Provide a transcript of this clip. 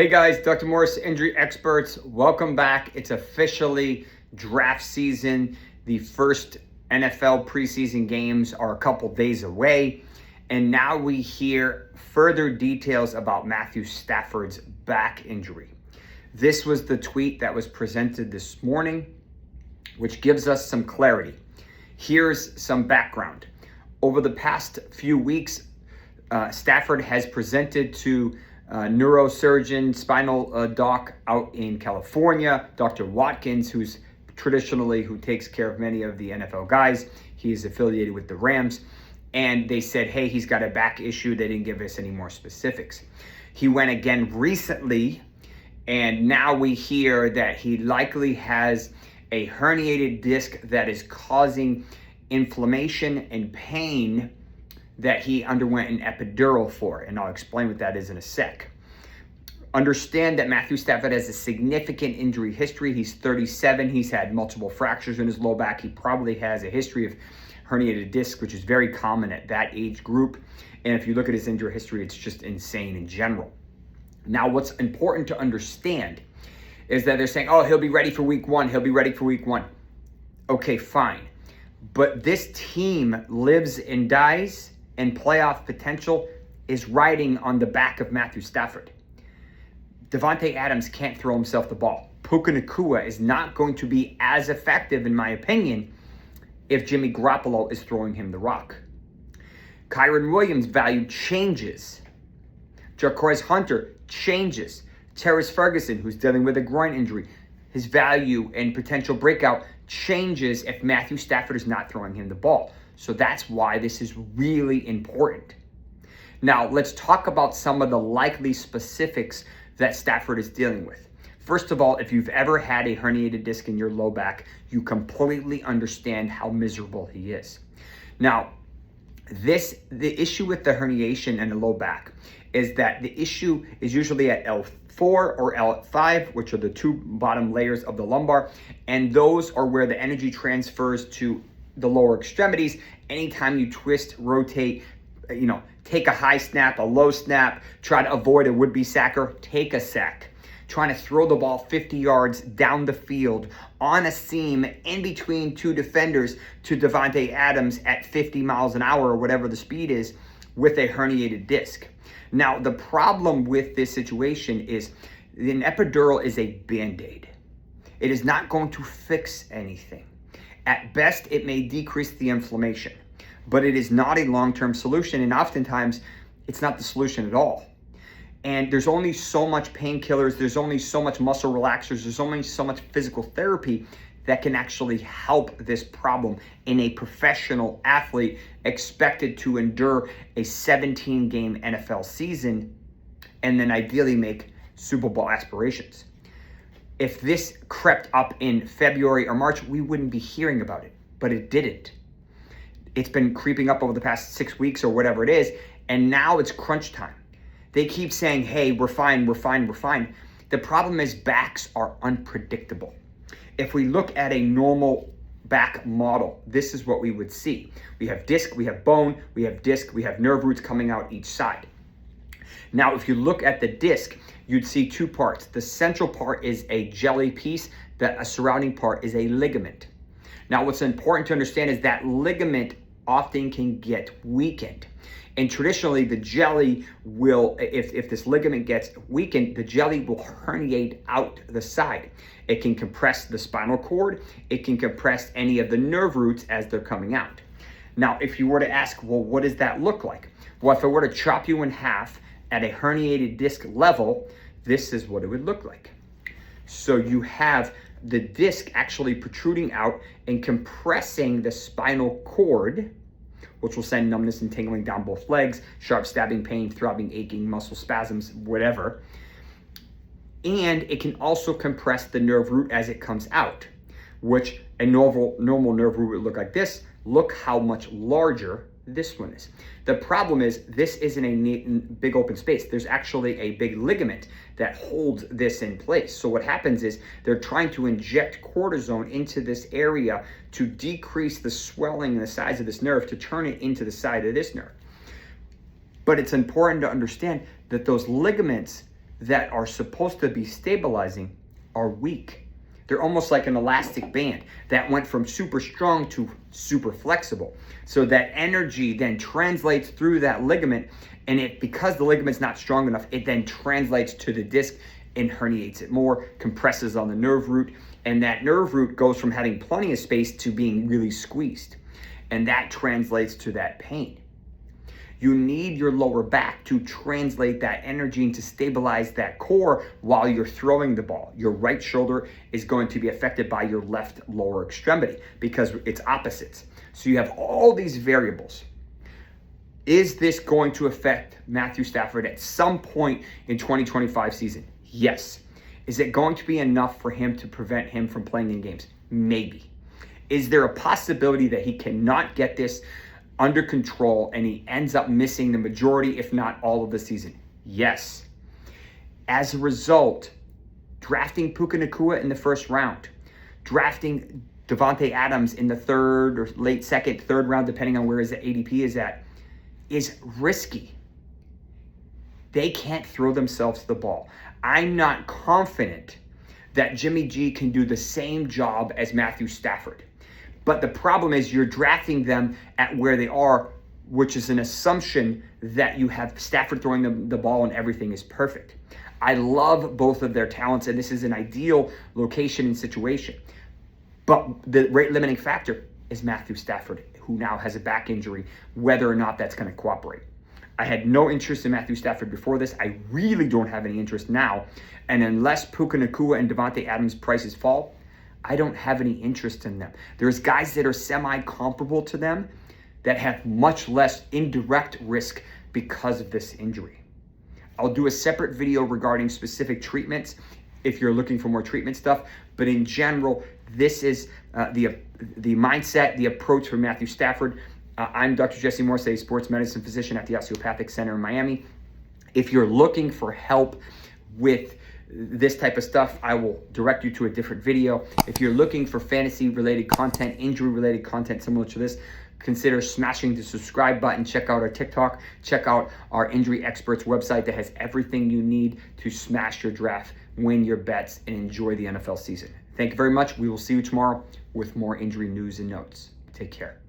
Hey guys, Dr. Morse, Injury Experts. Welcome back. It's officially draft season. The first NFL preseason games are a couple days away. And now we hear further details about Matthew Stafford's back injury. This was the tweet that was presented this morning, which gives us some clarity. Here's some background. Over the past few weeks, Stafford has presented to neurosurgeon, spinal doc out in California, Dr. Watkins, who takes care of many of the NFL guys. He is affiliated with the Rams. And they said, hey, he's got a back issue. They didn't give us any more specifics. He went again recently, and now we hear that he likely has a herniated disc that is causing inflammation and pain that he underwent an epidural for, and I'll explain what that is in a sec. Understand that Matthew Stafford has a significant injury history. He's 37. He's had multiple fractures in his low back. He probably has a history of herniated disc, which is very common at that age group. And if you look at his injury history, it's just insane in general. Now, what's important to understand is that they're saying, oh, he'll be ready for week one. He'll be ready for week one. Okay, fine. But this team lives and dies, and playoff potential is riding on the back of Matthew Stafford. Davante Adams can't throw himself the ball. Puka Nacua is not going to be as effective, in my opinion, if Jimmy Garoppolo is throwing him the rock. Kyren Williams' value changes. Ja'Corey Hunter changes. Terrence Ferguson, who's dealing with a groin injury, his value and potential breakout changes if Matthew Stafford is not throwing him the ball. So that's why this is really important. Now, let's talk about some of the likely specifics that Stafford is dealing with. First of all, if you've ever had a herniated disc in your low back, you completely understand how miserable he is. Now, the issue with the herniation and the low back is that the issue is usually at L4 or L5, which are the two bottom layers of the lumbar, and those are where the energy transfers to the lower extremities. Anytime you twist, rotate, take a high snap, a low snap, try to avoid a would-be sacker, take a sack. Trying to throw the ball 50 yards down the field on a seam in between two defenders to Davante Adams at 50 miles an hour or whatever the speed is with a herniated disc. Now, the problem with this situation is an epidural is a Band-Aid. It is not going to fix anything. At best, it may decrease the inflammation, but it is not a long-term solution, and oftentimes, it's not the solution at all. And there's only so much painkillers, there's only so much muscle relaxers, there's only so much physical therapy that can actually help this problem in a professional athlete expected to endure a 17-game NFL season and then ideally make Super Bowl aspirations. If this crept up in February or March, we wouldn't be hearing about it, but it didn't. It's been creeping up over the past 6 weeks or whatever it is, and now it's crunch time. They keep saying, hey, we're fine, we're fine, we're fine. The problem is backs are unpredictable. If we look at a normal back model, this is what we would see. We have disc, we have bone, we have disc, we have nerve roots coming out each side. Now, if you look at the disc, you'd see two parts. The central part is a jelly piece, a surrounding part is a ligament. Now, what's important to understand is that ligament often can get weakened. And traditionally, the jelly will, if this ligament gets weakened, the jelly will herniate out the side. It can compress the spinal cord. It can compress any of the nerve roots as they're coming out. Now, if you were to ask, well, what does that look like? Well, if I were to chop you in half at a herniated disc level, this is what it would look like. So you have the disc actually protruding out and compressing the spinal cord, which will send numbness and tingling down both legs, sharp stabbing pain, throbbing, aching, muscle spasms, whatever. And it can also compress the nerve root as it comes out, which a normal nerve root would look like this. Look how much larger this one is. The problem is this isn't a neat, big open space. There's actually a big ligament that holds this in place. So what happens is they're trying to inject cortisone into this area to decrease the swelling in the size of this nerve to turn it into the side of this nerve. But it's important to understand that those ligaments that are supposed to be stabilizing are weak. They're almost like an elastic band that went from super strong to super flexible. So that energy then translates through that ligament, and because the ligament's not strong enough, it then translates to the disc and herniates it more, compresses on the nerve root, and that nerve root goes from having plenty of space to being really squeezed. And that translates to that pain. You need your lower back to translate that energy and to stabilize that core while you're throwing the ball. Your right shoulder is going to be affected by your left lower extremity because it's opposites. So you have all these variables. Is this going to affect Matthew Stafford at some point in 2025 season? Yes. Is it going to be enough for him to prevent him from playing in games? Maybe. Is there a possibility that he cannot get this under control and he ends up missing the majority, if not all of the season? Yes. As a result, drafting Puka Nacua in the first round, drafting Davante Adams in the third or late second, third round, depending on where his ADP is at, is risky. They can't throw themselves the ball. I'm not confident that Jimmy G can do the same job as Matthew Stafford. But the problem is you're drafting them at where they are, which is an assumption that you have Stafford throwing the ball and everything is perfect. I love both of their talents, and this is an ideal location and situation. But the rate limiting factor is Matthew Stafford, who now has a back injury, whether or not that's going to cooperate. I had no interest in Matthew Stafford before this. I really don't have any interest now. And unless Puka Nacua and Davante Adams' prices fall, I don't have any interest in them. There's guys that are semi-comparable to them that have much less indirect risk because of this injury. I'll do a separate video regarding specific treatments if you're looking for more treatment stuff. But in general, this is the mindset, the approach for Matthew Stafford. I'm Dr. Jesse Morse, a sports medicine physician at the Osteopathic Center in Miami. If you're looking for help with this type of stuff, I will direct you to a different video. If you're looking for fantasy-related content, injury-related content similar to this, consider smashing the subscribe button. Check out our TikTok. Check out our Injury Experts website that has everything you need to smash your draft, win your bets, and enjoy the NFL season. Thank you very much. We will see you tomorrow with more injury news and notes. Take care.